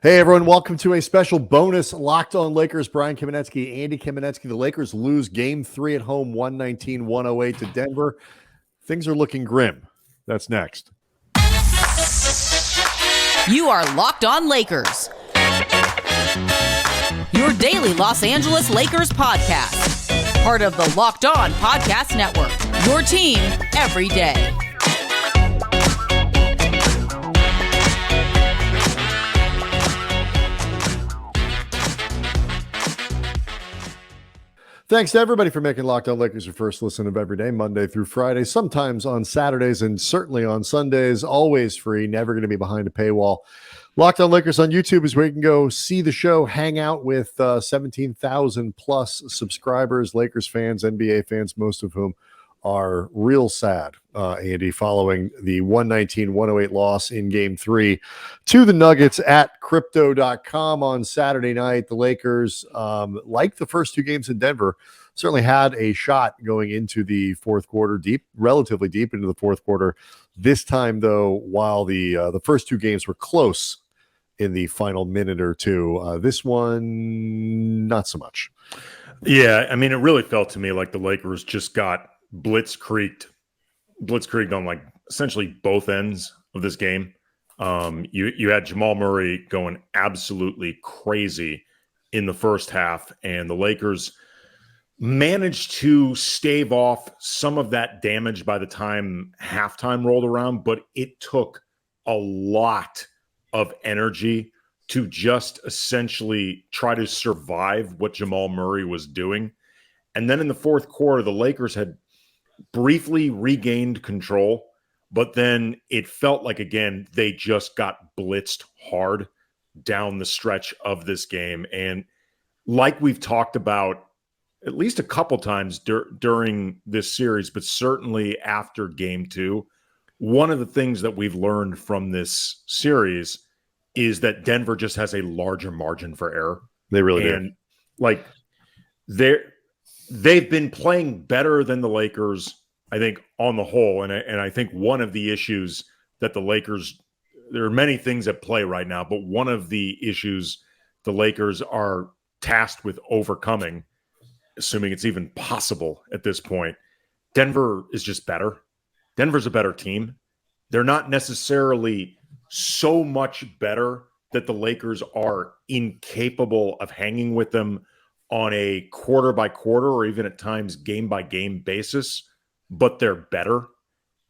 Hey, everyone. Welcome to a special bonus Locked On Lakers. Brian Kamenetsky, Andy Kamenetsky. The Lakers lose Game 3 at home, 119-108 to Denver. Things are looking grim. That's next. You are Locked On Lakers, your daily Los Angeles Lakers podcast. Part of the Locked On Podcast Network, your team every day. Thanks to everybody for making Locked On Lakers your first listen of every day, Monday through Friday, sometimes on Saturdays and certainly on Sundays, always free, never going to be behind a paywall. Locked On Lakers on YouTube is where you can go see the show, hang out with 17,000 plus subscribers, Lakers fans, NBA fans, most of whom are real sad, Andy, following the 119-108 loss in Game 3 to the Nuggets at Crypto.com on Saturday night. The Lakers, like the first two games in Denver, certainly had a shot going into the fourth quarter, relatively deep into the fourth quarter. This time, though, while the first two games were close in the final minute or two, this one, not so much. Yeah, I mean, it really felt to me like the Lakers just got blitzkrieged on like essentially both ends of this game. You had Jamal Murray going absolutely crazy in the first half, and the Lakers managed to stave off some of that damage by the time halftime rolled around, but it took a lot of energy to just essentially try to survive what Jamal Murray was doing. And then in the fourth quarter, the Lakers had briefly regained control, but then it felt like, again, they just got blitzed hard down the stretch of this game. And like we've talked about at least a couple times during this series, but certainly after Game 2, one of the things that we've learned from this series is that Denver just has a larger margin for error. They really do. And like they've been playing better than the Lakers, I think, on the whole. And I think one of the issues that the Lakers, there are many things at play right now, but one of the issues the Lakers are tasked with overcoming, assuming it's even possible at this point, Denver is just better. Denver's a better team. They're not necessarily so much better that the Lakers are incapable of hanging with them on a quarter by quarter or even at times game by game basis, but they're better,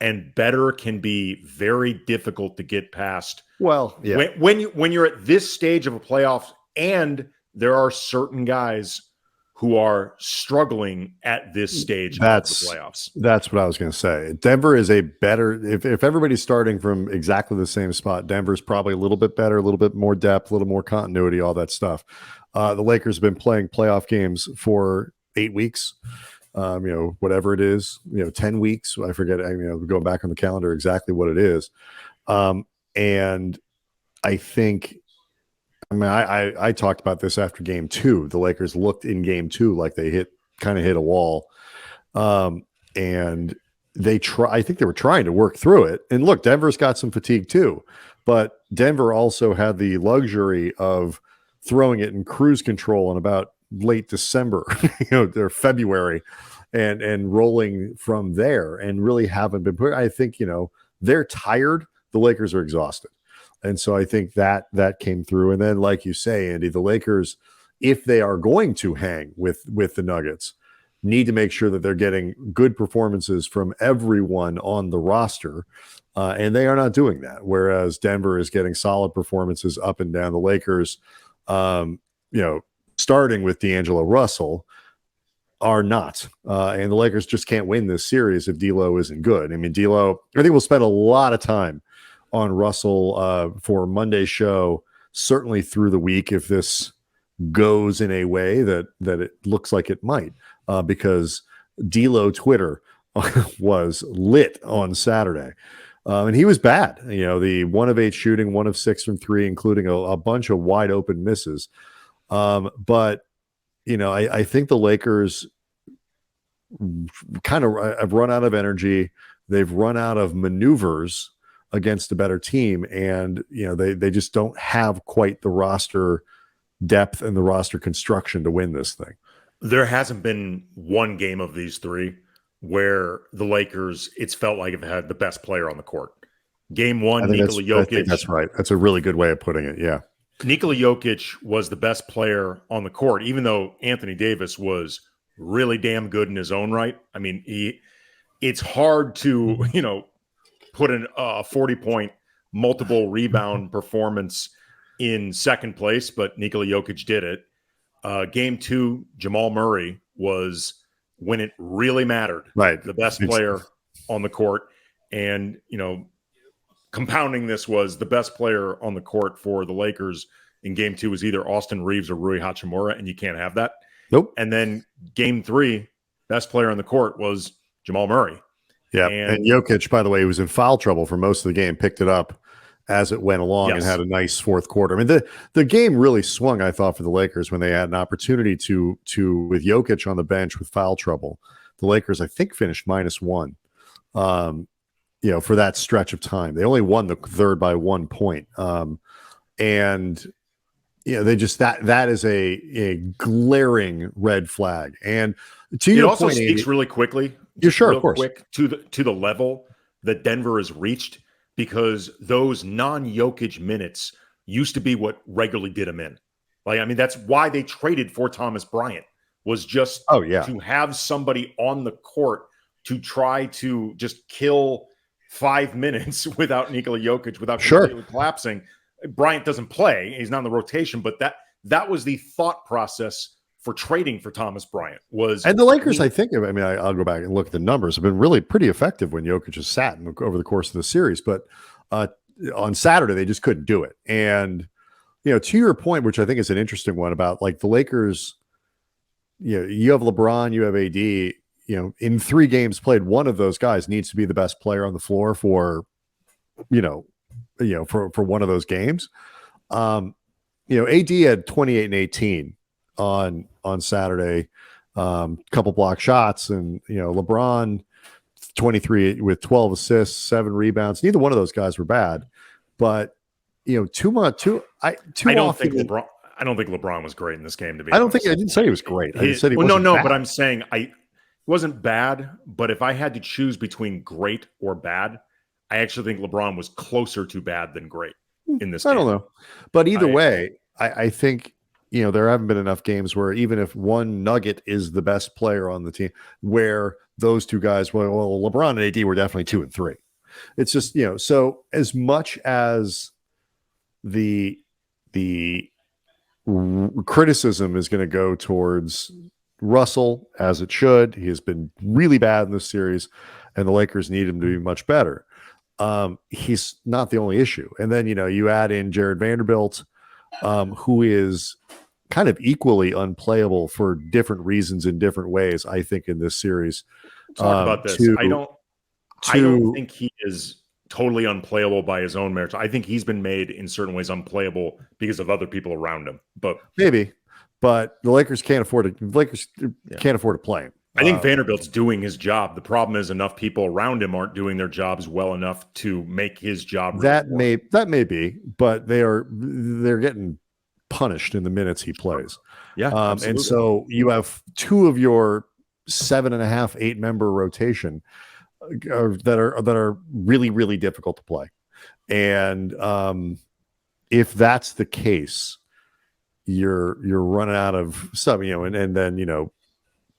and better can be very difficult to get past. Well, yeah. When you're at this stage of a playoff, and there are certain guys who are struggling at this stage of the playoffs. That's what I was going to say. Denver is a better, if everybody's starting from exactly the same spot, Denver's probably a little bit better, a little bit more depth, a little more continuity, all that stuff. The Lakers have been playing playoff games for 8 weeks, whatever it is, 10 weeks. I forget, going back on the calendar exactly what it is. And I think, I talked about this after Game 2. The Lakers looked in Game 2 like they kind of hit a wall. And I think they were trying to work through it. And look, Denver's got some fatigue too, but Denver also had the luxury of throwing it in cruise control in about late December, or February, and rolling from there, and really haven't been put. I think, they're tired. The Lakers are exhausted. And so I think that came through. And then, like you say, Andy, the Lakers, if they are going to hang with the Nuggets, need to make sure that they're getting good performances from everyone on the roster. And they are not doing that. Whereas Denver is getting solid performances up and down. The Lakers, starting with D'Angelo Russell, are not. And the Lakers just can't win this series if D'Lo isn't good. I mean, D'Lo, I think we'll spend a lot of time on Russell for Monday's show, certainly through the week, if this goes in a way that it looks like it might, because D'Lo Twitter was lit on Saturday. And he was bad, the 1 of 8 shooting, 1 of 6 from 3, including a bunch of wide open misses. But, I think the Lakers kind of have run out of energy. They've run out of maneuvers against a better team, and they just don't have quite the roster depth and the roster construction to win this thing. There hasn't been one game of these three where the Lakers, it's felt like it had the best player on the court. Game one, Nikola Jokic. I think that's right. That's a really good way of putting it. Yeah. Nikola Jokic was the best player on the court, even though Anthony Davis was really damn good in his own right. I mean, it's hard to, put a 40-point multiple rebound performance in second place, but Nikola Jokic did it. Game two, Jamal Murray was, when it really mattered, right, the best player on the court. And, compounding this was the best player on the court for the Lakers in game two was either Austin Reaves or Rui Hachimura, and you can't have that. Nope. And then game three, best player on the court was Jamal Murray. Yeah. And Jokic, by the way, was in foul trouble for most of the game, picked it up as it went along and had a nice fourth quarter. I mean, the game really swung, I thought, for the Lakers when they had an opportunity to with Jokic on the bench with foul trouble. The Lakers, I think, finished -1. For that stretch of time. They only won the third by 1 point. They just that is a glaring red flag. And to your also point, speaks really quickly. You're sure, of course, quick to the level that Denver has reached, because those non-Jokic minutes used to be what regularly did him in. That's why they traded for Thomas Bryant, was just to have somebody on the court to try to just kill 5 minutes without Nikola Jokic, without completely collapsing. Bryant doesn't play. He's not in the rotation, but that was the thought process for trading for Thomas Bryant. And the Lakers, I'll go back and look at the numbers, have been really pretty effective when Jokic has sat over the course of the series, but on Saturday, they just couldn't do it. And, to your point, which I think is an interesting one about the Lakers, you have LeBron, you have AD, in 3 games played, one of those guys needs to be the best player on the floor for one of those games. AD had 28 and 18 on Saturday, couple block shots, and LeBron 23 with 12 assists, 7 rebounds. Neither one of those guys were bad, but I don't think LeBron was great in this game. I didn't say he was great. I said he wasn't bad. But I'm saying it wasn't bad. But if I had to choose between great or bad, I actually think LeBron was closer to bad than great in this game. I don't know. But either way, I think, there haven't been enough games where even if one nugget is the best player on the team, where those two guys, well, LeBron and AD were definitely 2 and 3. It's just, so as much as the criticism is going to go towards Russell, as it should. He has been really bad in this series, and the Lakers need him to be much better. He's not the only issue. And then, you add in Jarred Vanderbilt, who is kind of equally unplayable for different reasons in different ways, I think, in this series. Talk about this. I don't think he is totally unplayable by his own merits. I think he's been made in certain ways unplayable because of other people around him. But maybe, but the Lakers can't afford to play him. I think Vanderbilt's doing his job. The problem is enough people around him aren't doing their jobs well enough to make his job. That may be, but they're getting punished in the minutes he plays. Yeah, and so you have 2 of your 7.5, 8 member rotation that are really, really difficult to play. And if that's the case, you're running out of stuff, and then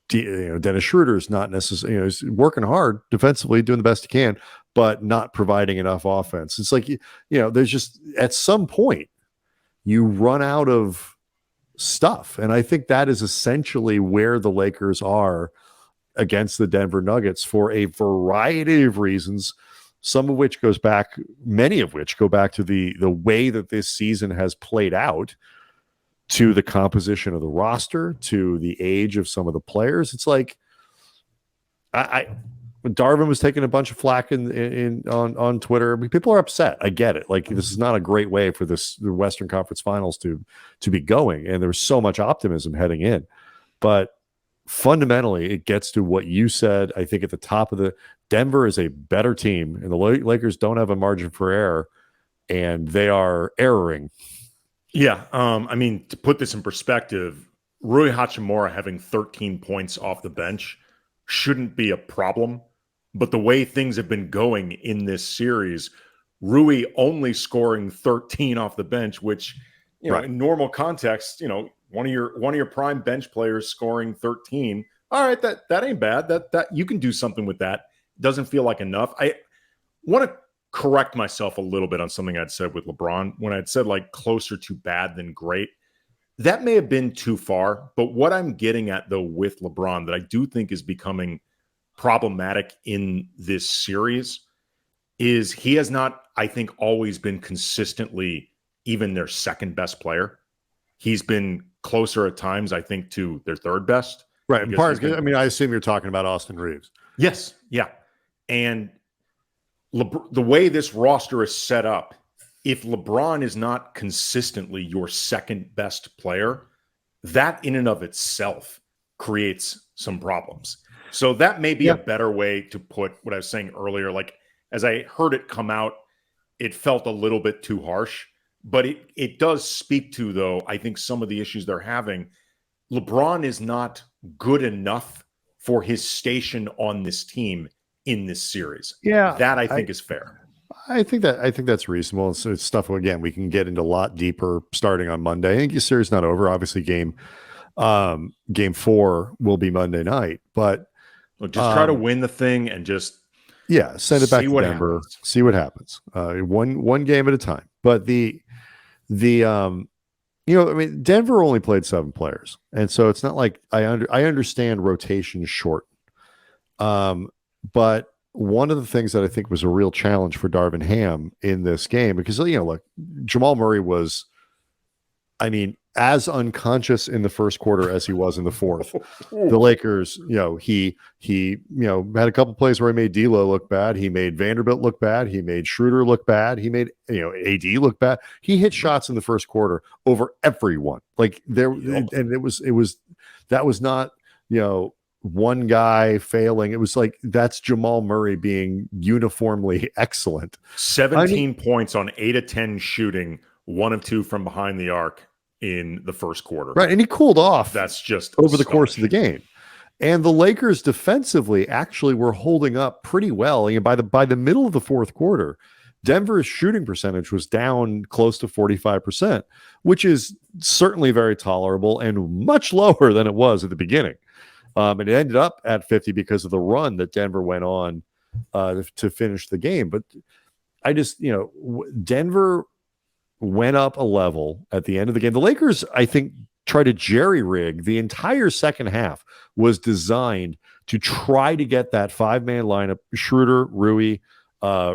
Dennis Schröder is not necessarily, he's working hard defensively, doing the best he can, but not providing enough offense. It's like, there's just, at some point you run out of stuff. And I think that is essentially where the Lakers are against the Denver Nuggets for a variety of reasons, many of which go back to the way that this season has played out, to the composition of the roster, to the age of some of the players. It's like, Darvin was taking a bunch of flack on Twitter. I mean, people are upset. I get it. Like, this is not a great way for the Western Conference Finals to be going, and there was so much optimism heading in. But fundamentally, it gets to what you said, I think, at the top of the Denver is a better team, and the Lakers don't have a margin for error, and they are erroring. Yeah. I mean, to put this in perspective, Rui Hachimura having 13 points off the bench shouldn't be a problem. But the way things have been going in this series, Rui only scoring 13 off the bench, which, Right. in normal context, one of your prime bench players scoring 13. All right, that ain't bad. That you can do something with that. Doesn't feel like enough. I want to correct myself a little bit on something I'd said with LeBron when I'd said like closer to bad than great. That may have been too far, but what I'm getting at though with LeBron that I do think is becoming problematic in this series is he has not, I think, always been consistently even their second best player. He's been closer at times, I think, to their third best. Right. In part, I mean, I assume you're talking about Austin Reaves. Yes. Yeah. And the way this roster is set up, if LeBron is not consistently your second best player, that in and of itself creates some problems. So that may be a better way to put what I was saying earlier. Like, as I heard it come out, it felt a little bit too harsh, but it does speak to, though, I think some of the issues they're having. LeBron is not good enough for his station on this team in this series. Yeah, that I think is fair. I think that's reasonable. So it's stuff, again, we can get into a lot deeper starting on Monday. I think the series not over. Obviously, game 4 will be Monday night, but look, just try to win the thing and just send it back to Denver. Happens. See what happens. One game at a time. But I mean, Denver only played 7 players, and so it's not like I understand rotation is short. But one of the things that I think was a real challenge for Darvin Ham in this game, because look, Jamal Murray was, I mean, as unconscious in the first quarter as he was in the fourth. The Lakers, he had a couple plays where he made D'Lo look bad. He made Vanderbilt look bad. He made Schröder look bad. He made AD look bad. He hit shots in the first quarter over everyone. Like and it was that was not one guy failing. It was like that's Jamal Murray being uniformly excellent. 17 points on 8 of 10 shooting, 1 of 2 from behind the arc in the first quarter. Right. And he cooled off. That's just over the course of the game. And the Lakers defensively actually were holding up pretty well. By the middle of the fourth quarter, Denver's shooting percentage was down close to 45%, which is certainly very tolerable and much lower than it was at the beginning. And it ended up at 50 because of the run that Denver went on to finish the game. But I just, Denver went up a level at the end of the game. The Lakers, I think, tried to jerry-rig. The entire second half was designed to try to get that 5-man lineup, Schröder, Rui,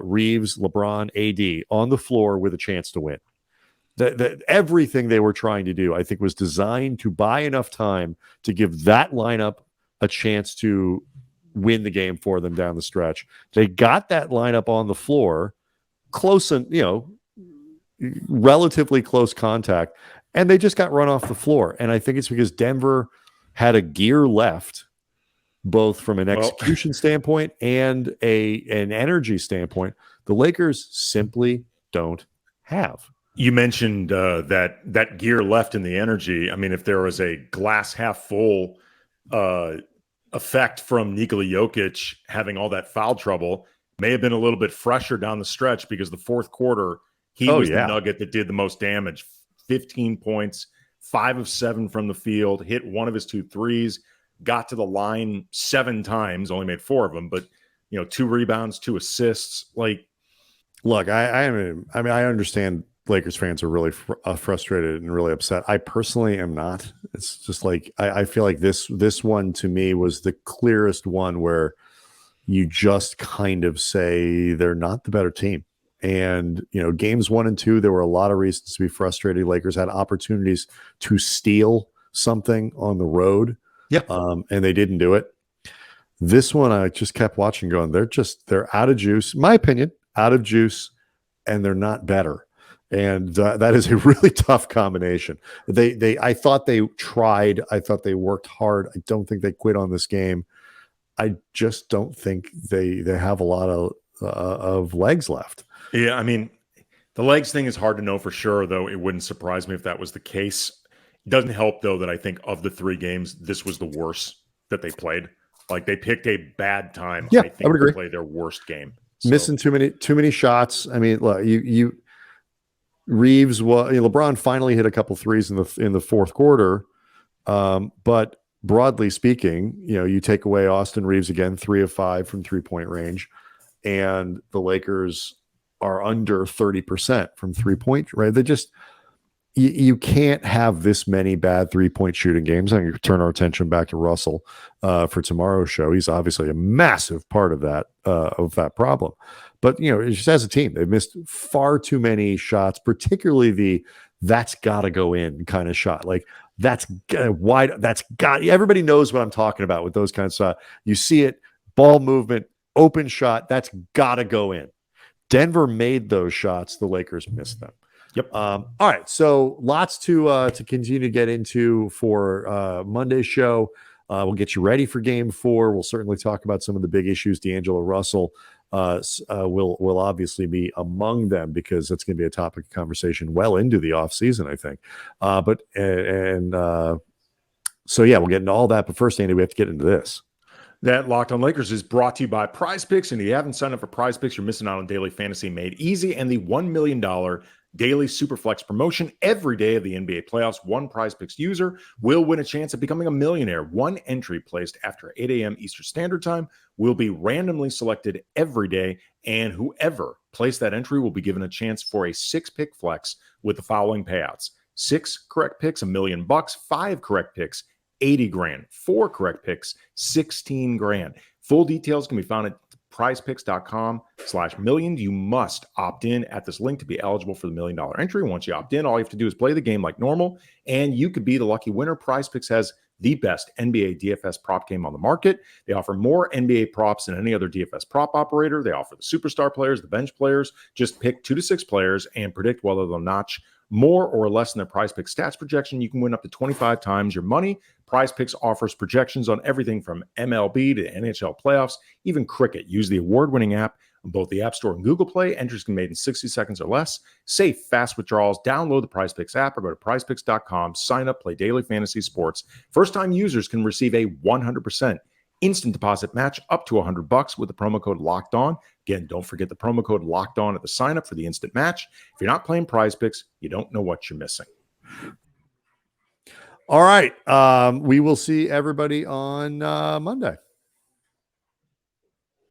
Reaves, LeBron, AD, on the floor with a chance to win. Everything they were trying to do, I think, was designed to buy enough time to give that lineup a chance to win the game for them down the stretch. They got that lineup on the floor, close and, relatively close contact, and they just got run off the floor. And I think it's because Denver had a gear left, both from an execution standpoint and an energy standpoint, the Lakers simply don't have. You mentioned that gear left in the energy. I mean, if there was a glass half full effect from Nikola Jokic having all that foul trouble, may have been a little bit fresher down the stretch, because the fourth quarter, he was the nugget that did the most damage. 15 points, 5 of 7 from the field, hit 1 of his 2 threes, got to the line 7 times, only made 4 of them, but 2 rebounds, 2 assists. Like, look, I understand Lakers fans are really frustrated and really upset. I personally am not. It's just like I feel like this one to me was the clearest one where you just kind of say they're not the better team. And, games 1 and 2, there were a lot of reasons to be frustrated. Lakers had opportunities to steal something on the road. And they didn't do it. This one, I just kept watching going, they're out of juice, in my opinion, out of juice, and they're not better. And that is a really tough combination. I thought they tried. I thought they worked hard. I don't think they quit on this game. I just don't think they have a lot of legs left. Yeah, I mean, the legs thing is hard to know for sure, though it wouldn't surprise me if that was the case. It doesn't help, though, that I think of the 3 games, this was the worst that they played. Like, they picked a bad time. Yeah, I think I would agree. to play their worst game. So, Missing too many shots. I mean, look, Reaves LeBron finally hit a couple threes in the fourth quarter, but broadly speaking, you take away Austin Reaves again, 3 of 5 from 3-point range, and the Lakers are under 30% from 3-point. Right? They just you can't have this many bad 3-point shooting games. I'm going to turn our attention back to Russell for tomorrow's show. He's obviously a massive part of that problem. But just as a team, they've missed far too many shots, particularly the "that's got to go in" kind of shot. Like that's wide. That's got. Everybody knows what I'm talking about with those kinds of shots. You see it, ball movement, open shot. That's got to go in. Denver made those shots. The Lakers missed them. Yep. All right. So lots to continue to get into for Monday's show. We'll get you ready for Game 4. We'll certainly talk about some of the big issues. D'Angelo Russell will obviously be among them because that's going to be a topic of conversation well into the offseason, I think. So yeah, we'll get into all that. But first, Andy, we have to get into this. That Locked On Lakers is brought to you by Prize Picks. And if you haven't signed up for Prize Picks, you're missing out on daily fantasy made easy and the $1 million daily Superflex promotion every day of the NBA playoffs. One Prize Picks user will win a chance at becoming a millionaire. One entry placed after 8 a.m. Eastern Standard Time will be randomly selected every day, and whoever placed that entry will be given a chance for a 6-pick flex with the following payouts: 6 correct picks, $1 million; 5 correct picks, $80 grand; 4 correct picks, $16 grand. Full details can be found at prizepicks.com/million. You must opt in at this link to be eligible for the $1 million entry. Once you opt in, all you have to do is play the game like normal, and you could be the lucky winner. Prize Picks has the best NBA DFS prop game on the market. They offer more NBA props than any other DFS prop operator. They offer the superstar players, the bench players. Just pick 2 to 6 players and predict whether they'll notch more or less than their Prize Picks stats projection. You can win up to 25 times your money. Prize Picks offers projections on everything from MLB to NHL playoffs, even cricket. Use the award-winning app on both the App Store and Google Play. Entries can be made in 60 seconds or less. Safe, fast withdrawals. Download the Prize Picks app or go to prizepicks.com. Sign up, play daily fantasy sports. First-time users can receive a 100% instant deposit match up to $100 with the promo code Locked On. Again, don't forget the promo code Locked On at the sign up for the instant match. If you're not playing Prize Picks, you don't know what you're missing. All right. We will see everybody on Monday.